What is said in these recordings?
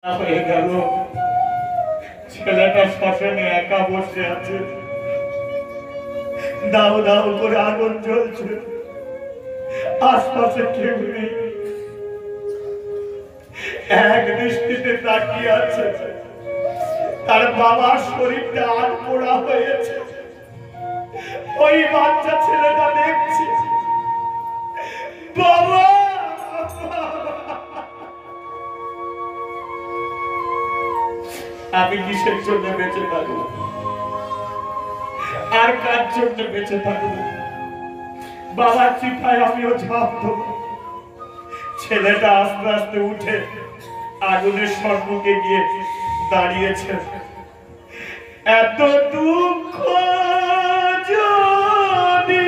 হয়ে গেল। ছেলেটা শ্মশানে একা বসে আছে, দাউ দাউ করে আগুন জ্বলছে, আশপাশে কেউ নেই, এক দৃষ্টিতে তাকিয়ে আছে। তার বাবার শরীরটা আট পোড়া হয়েছে, ওই বাচ্চা ছেলেটা দেখছে, বাবা আমি কিসের জন্য বেঁচে থাকবো, আর কার জন্য বেঁচে থাকবো? বাবার চিন্তায় আমিও ঝাঁপ দেবো। ছেলেটা আস্তে আস্তে উঠে আগুনের সম্মুখে গিয়ে দাঁড়িয়েছে। এত দুঃখ যদি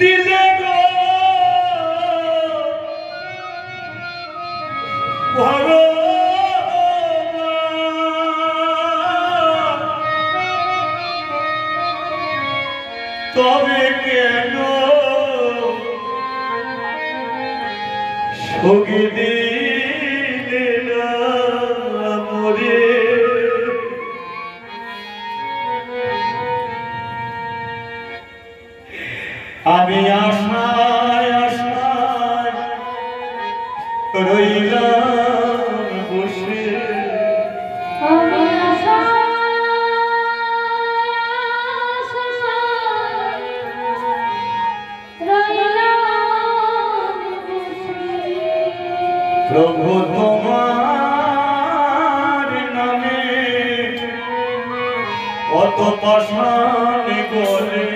দিলে গো তবে কেন সঙ্গে দিলে না মরে? আমি আশায় আশায় রইলাম বসে, প্রভু তোমার নামে কত পাষাণ গলে,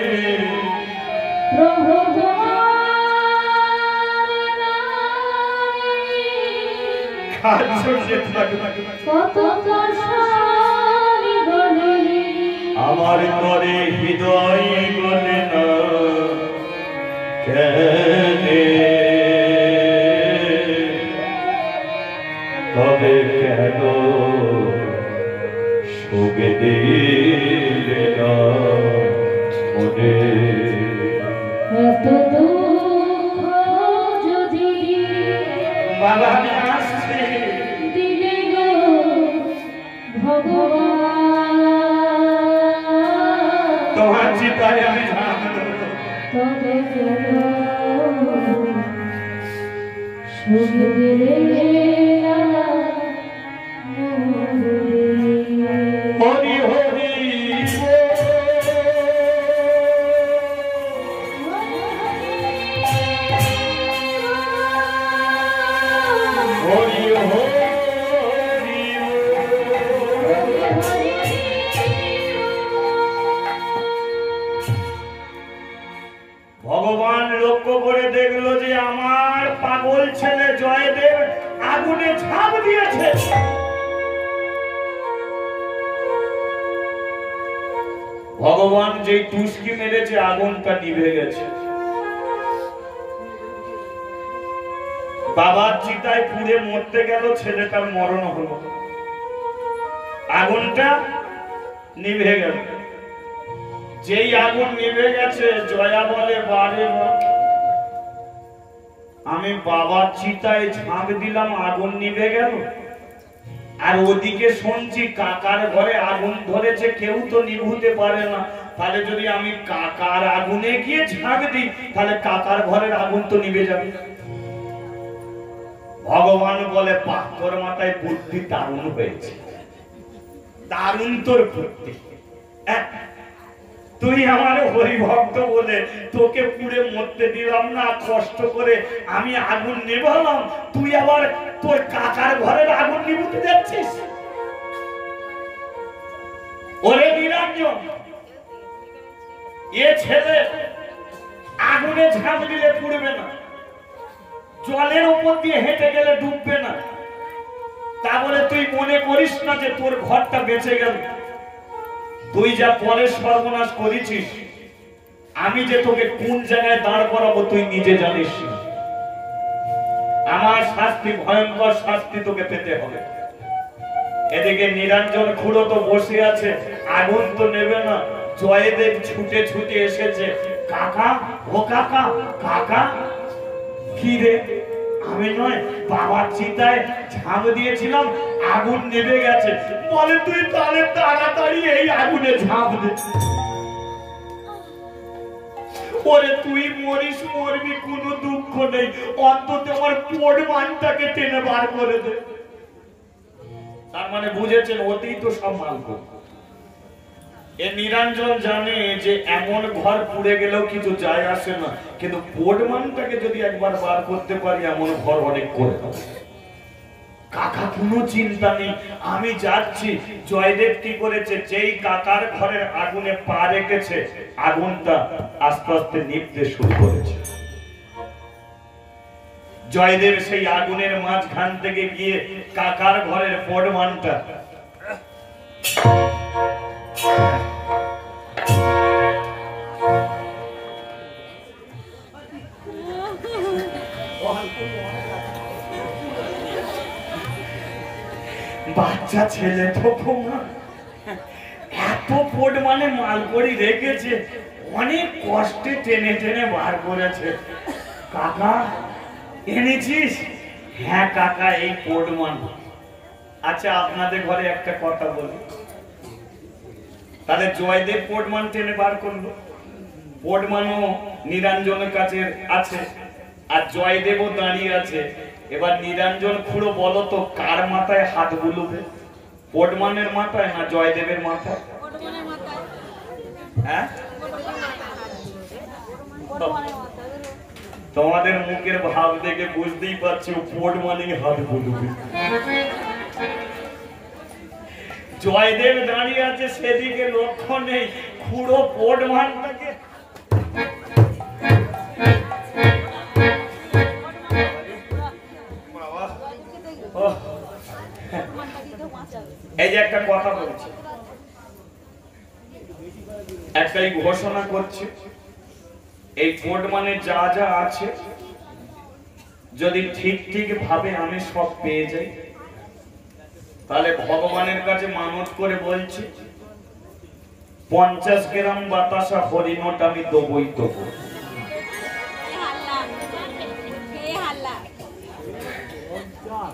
আমার করে হৃদয় গলে না কেনে? তবে কেন সঙ্গে দিলে না মনে? এত দুঃখ যদি বাবা আমি আসছি, দিলে গো ভগবান, তোমার চিতায় আমি ঝাঁপ দেব। তবে কেন সঙ্গে দিলে না হরি হরি হরি হরি। ভগবান লক্ষ্য করে দেখলো যে আমার পাগল ছেলে জয়দেব আগুনে ঝাঁপ দিয়েছে। ভগবান যে টুসকি মেরেছে আগুনটা নিভে গেছে। বাবার চিতায় পুড়ে মরতে গেল, ছেলেটার মরণ হলো, আগুনটা নিভে গেল। যেই আগুন নিভে গেছে জয়া বলে, বারে আমি বাবার চিতায় ঝাঁপ দিলাম, আগুন নিভে গেল, আর ওদিকে শুনছি কাকার ঘরে আগুন ধরেছে, কেউ তো নিভুতে পারে না। তাহলে যদি আমি কাকার আগুনে গিয়ে ঝাঁপ দিই তাহলে কাকার ঘরের আগুন তো নিভে যাবে। ভগবান বলে, বাহ তোর মাথায় বুদ্ধি দারুণ হয়েছে, দারুণ তোর বুদ্ধি। তুই আমার হরিভক্ত বলে তোকে পুড়ে মরতে দিলাম না, কষ্ট করে আমি আগুন নেভালাম, তুই আবার তোর কাকার ঘরের আগুন নিভুতে যাচ্ছিস। ওরে নিরঞ্জন, এ ছেলে আগুনে ঝাঁপ দিলে পুড়বে না, জলের উপর দিয়ে হেঁটে গেলে ডুববে না, তা বলে তুই মনে করিস না যে তোর ঘরটা বেঁচে গেল। তুই যা পরে সর্বনাশ করেছিস, আমি যে তোকে কোন জায়গায় দাঁড় করাবো তুই নিজে জানিস। আমার শাস্তি, ভয়ঙ্কর শাস্তি তোকে পেতে হবে। এদিকে নিরঞ্জন খুড়ো তো বসে আছে, আগুন তো নেবে না। জয়দেব ছুটে ছুটে এসেছে, কাকা ও কাকা, কাকা কি রে? আমি নয়, বাবার চিতায় ঝাঁপ দিয়েছিলাম, আগুন নেভে গেছে। বলে তুই তাহলে তাড়াতাড়ি এই আগুনে ঝাঁপ দে। ওরে তুই মরিস মরবি, কোনো দুঃখ নেই, অন্তত আমার পোড়মানটাকে টেনে বার করে দে। তার মানে বুঝেছেন ওতেই তো সব মাল করবে। এ নিরঞ্জন জানে যে এমন ঘর পুড়ে গেলেও কিছু যায় আসে না, কিন্তু পোড়মানটাকে যদি একবার বার করতে পারি এমন ঘর অনেক করে দেবে। কাকা কোনো চিন্তা নেই, আমি যাচ্ছি। জয়দেব কি করেছে, যেই কাকার ঘরের আগুনে পা রেখেছে আগুনটা আস্তে আস্তে নিভতে শুরু করেছে। জয়দেব সেই আগুনের মাঝখান থেকে গিয়ে কাকার ঘরের পোড়মানটা বাচ্চা ছেলে তো এত পোড়মানে মাল করে রেখেছে, অনেক কষ্টে টেনে টেনে বার করেছে। কাকা এনেছিস? হ্যাঁ কাকা, এই পোড়মান। আচ্ছা আপনাদের ঘরে একটা কথা বলি, তাহলে জয়দেব পোড়মান টেনে বার করলো, পোড়মানও নিরঞ্জনের কাছে আছে আর জয়দেবও দাঁড়িয়ে আছে। এবার নিরঞ্জন খুঁড়ো বলো তো কার মাথায় হাত বুলুবে, পোড়মানের মাথায় না জয়দেবের মাথায়? হ্যাঁ, তোমাদের মুখের ভাব দেখে বুঝতেই পারছি পোড়মানেই হাত বুলুবে। জয়দেব দাঁড়িয়ে আছে, সেদিকে লক্ষ্য নেই, খুঁড়ো পোড়মানটাকে এই যে একটা কথা বলছি, একটাই ঘোষণা করছি, এই পোড়মানে যা যা আছে যদি ঠিক ঠিক ভাবে আমি সব পেয়ে যাই, তাহলে ভগবানের কাছে মানত করে বলছি 50 গ্রাম বাতাসা হরিণট আমি দেবই দেবো।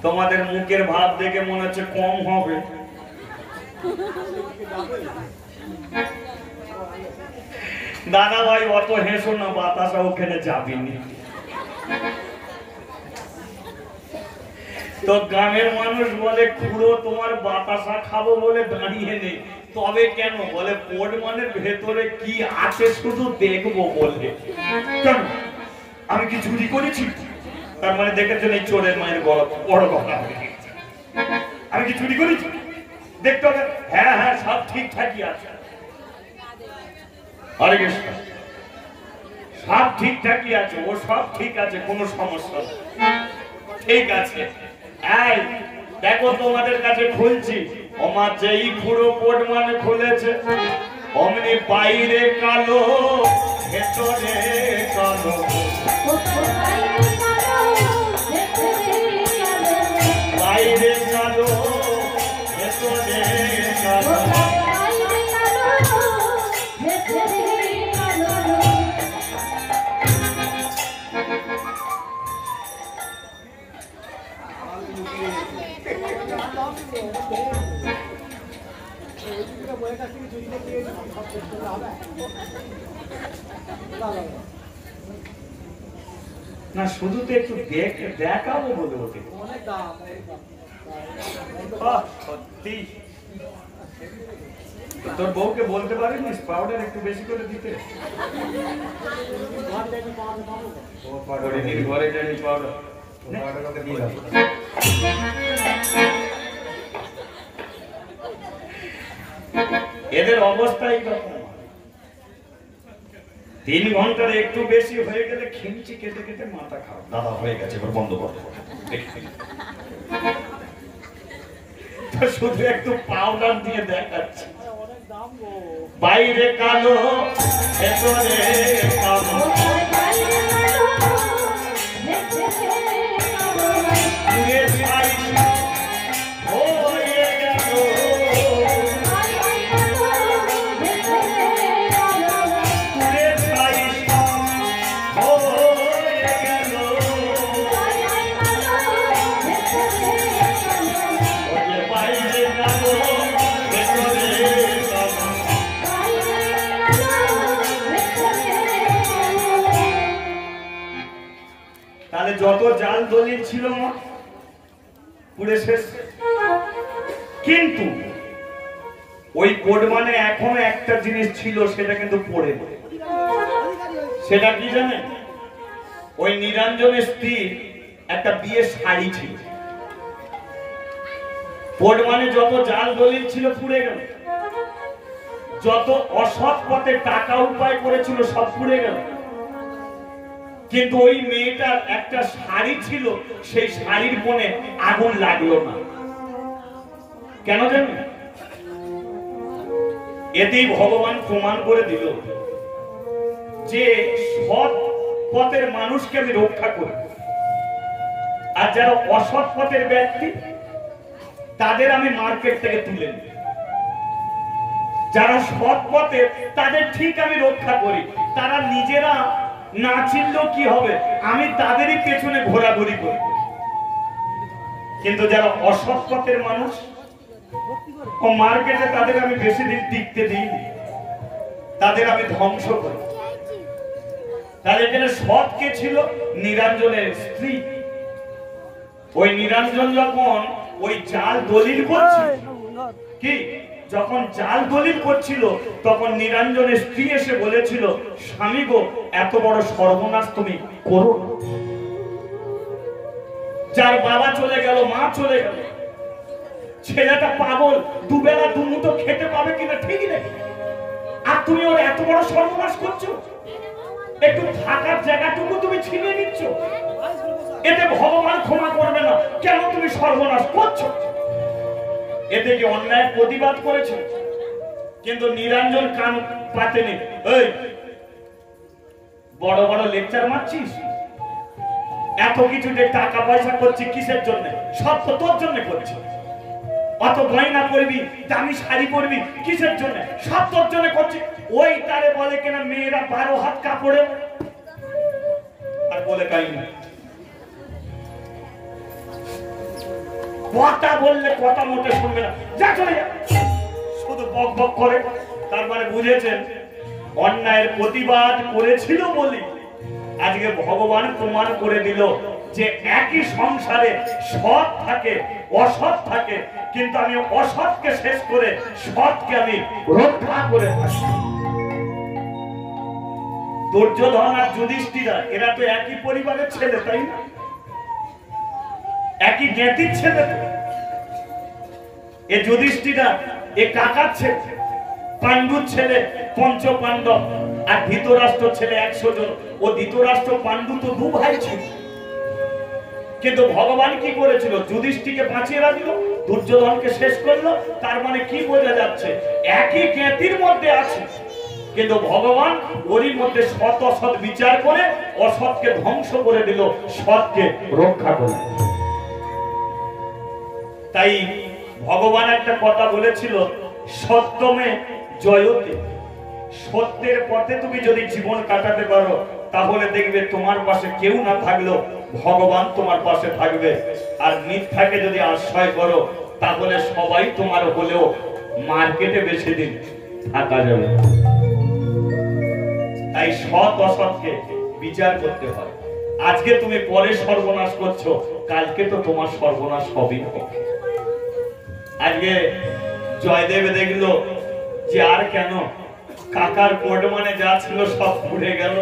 তোমাদের মুখের ভাব দেখে মনে হচ্ছে কম হবে, দাদা ভাই অত হেসো না, বাতাসা ওখানে যাবিনি। তো গ্রামের মানুষ বলে খুড়ো তোমার বাতাসা খাবো বলে দাঁড়িয়ে নেই, তবে কেন বলে পোড়মানের ভেতরে কি আছে শুধু দেখবো বলে। আমি কি চুরি করেছি? তার মানে দেখেছেন এই চোরের মায়ের বড় কথা, আমি কি চুরি করেছি দেখতে হবে? হ্যাঁ হ্যাঁ সব ঠিকঠাকই আছে। হরে কৃষ্ণ, সব ঠিকঠাকই আছে, ও সব ঠিক আছে, কোনো সমস্যা নেই, ঠিক আছে। এই দেখো তোমাদের কাছে খুলছি, আমার যেই খুঁড়ো পোড়মান খুলেছে অমনি বাইরে কালো ভেতরে কালো, বাইরে কালো ভেতরে কালো। না শুধু তো একটু দেখাবো বলে ওকে, সত্যি তোর বউকে বলতে পারিস পাউডার একটু বেশি করে দিতে? ঘরে জানি পাউডার এদের অবস্থাই রকম। 3 ঘন্টার একটু বেশি হয়ে গেলে খিমচি কেটে কেটে মাথা খাও, দাদা হয়ে গেছে এবার বন্ধ করতে। শুধু একটু পাউডার দিয়ে দেখাচ্ছি, বাইরে কালো ভেতরে কালো, তাহলে যত জাল দলিল ছিল মা পুড়ে শেষ। কিন্তু ওই কোড মানে এখনো একটা জিনিস ছিল, সেটা কিন্তু পড়ে। সেটা কি জানেন? ওই নিরঞ্জনের স্ত্রী একটা বিয়ের শাড়ি ছিল। কোড মানে যত জাল দলিল ছিল পুড়ে গেল, যত অসৎ পথে টাকা উপায় করেছিল সব পুড়ে গেল। কিন্তু ওই মেয়েটার একটা শাড়ি ছিল, সেই শাড়ির কোণে আগুন লাগলো না। কেন জানেন? এতেই ভগবান প্রমাণ করে দিল যে সৎ পথের মানুষকে আমি রক্ষা করি, আর যারা অসৎ পথের ব্যক্তি তাদের আমি মার্কেট থেকে তুলে নিই। যারা সৎ পথে তাদের ঠিক আমি রক্ষা করি, তারা নিজেরা না চিনলেও কি হবে, আমি তাদেরই পেছনে ঘোরাঘুরি করি। কিন্তু যারা অসৎ পথের মানুষ ও মার্কেটে, তাদের আমি বেশি দিন টিকতে দিই, তাদের আমি ধ্বংস করি। তাহলে এখানে সৎ কে ছিল? নিরঞ্জনের স্ত্রী। ওই নিরঞ্জন যখন ওই জাল দলিল করছিল, কি যখন জাল দলিল করছিল, তখন নিরঞ্জনের স্ত্রী এসে বলেছিল, স্বামী গো, এত বড় সর্বনাশ তুমি করো। যার বাবা চলে গেল, মা চলে গেল, ছেলেটা পাগল, দুবেলা দুমুঠো খেতে পাবে কিনা ঠিক নেই, আর তুমি ওর এত বড় সর্বনাশ করছো। একটু থাকার জায়গাটুকু তুমি ছিনিয়ে নিচ্ছ, এতে ভগবান ক্ষমা করবে না। কেন তুমি সর্বনাশ করছো? এতে কি অন্যায় প্রতিবাদ করেছে? কিন্তু নিরঞ্জন কান পাতেনি। এই বড় বড় লেকচার মারছিস, এত কিছু যে টাকা পয়সা করছি কিসের জন্য? সব তো তোর জন্য করছি। অত গয়না করবি, দামি শাড়ি পরবি কিসের জন্য? সব তোর জন্য করছি। ওই তারে বলে কিনা মেয়েরা 12 হাত কাপড়ে, আর বলে কাই না। কথা বললে কথা মোটে শুনবে না, যা চলে যা, শুধু বক বক করে। তার মানে বুঝেছেন অন্যায়ের প্রতিবাদ করেছিল বলি আজকে ভগবান প্রমাণ করে দিল যে একই সংসারে সৎ থাকে অসৎ থাকে, কিন্তু আমি অসৎকে শেষ করে সৎকে আমি রক্ষা করে থাকি। দুর্যোধন আর যুধিষ্ঠিরা এরা তো একই পরিবারের ছেলে, তাই না? একই জ্ঞাতির ছেলে। এ যুধিষ্ঠিরা এ কাকার ছেলে, পাণ্ডুর ছেলে পঞ্চ পাণ্ডব, আর ধৃতরাষ্ট্র ছেলে 100 জন। ও ধৃতরাষ্ট্র পাণ্ডু তো 2 ভাই ছিল। কিন্তু ভগবান কি করেছিল? যুধিষ্ঠিরকে বাঁচিয়ে রাখলো, দুর্যোধনকে শেষ করলো। তার মানে কি বোঝা যাচ্ছে? একই জ্ঞাতির মধ্যে আছে, কিন্তু ভগবান ওরই মধ্যে সৎ অসৎ বিচার করে অসৎকে ধ্বংস করে দিল, সৎকে রক্ষা করে। তাই ভগবান একটা কথা বলেছিল, সত্যমে জয়তে। সত্যের পথে তুমি যদি জীবন কাটাতে পারো, তাহলে দেখবে তোমার পাশে কেউ না থাকলেও ভগবান তোমার পাশে থাকবে। আর মিথ্যাকে যদি আশ্রয় করো, তাহলে সবাই তোমার হলেও মার্কেটে বেশি দিন থাকা যাবে। তাই সৎ অসৎকে বিচার করতে হয়। আজকে তুমি পরে সর্বনাশ করছো, কালকে তো তোমার সর্বনাশ হবেই। আজকে জয়দেব দেখলো যে আর কেন, কাকার কোড মানে যা ছিল সব পুড়ে গেল,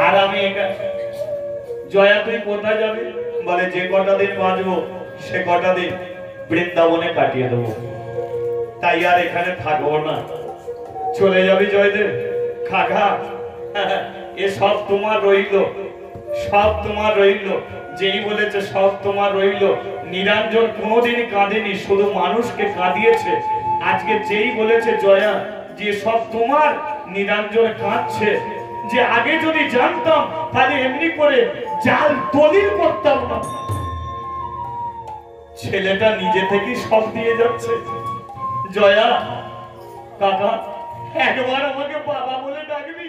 আর আমি জয়া তুই কোথায় যাবি? বলে যে কটা দিন বাঁচবো সে কটা দিন বৃন্দাবনে কাটিয়ে দেবো, তাই আর এখানে থাকবো না। চলে যাবি জয়দেব? কাকা এ সব তোমার রইল, সব তোমার রইল। যেই বলেছে সব তোমার রইল। নিরঞ্জন কোনোদিন কাঁদেনি, শুধু মানুষকে কাঁদিয়েছে। আজকে যেই বলেছে জয়া যে সব তোমার, নিরঞ্জন কাঁদছে যে আগে যদি জানতাম তাহলে এমনি করে জাল দলিল করতাম না। ছেলেটা নিজে থেকেই সব দিয়ে যাচ্ছে। জয়া কাকা একবার আমাকে বাবা বলে ডাকবি?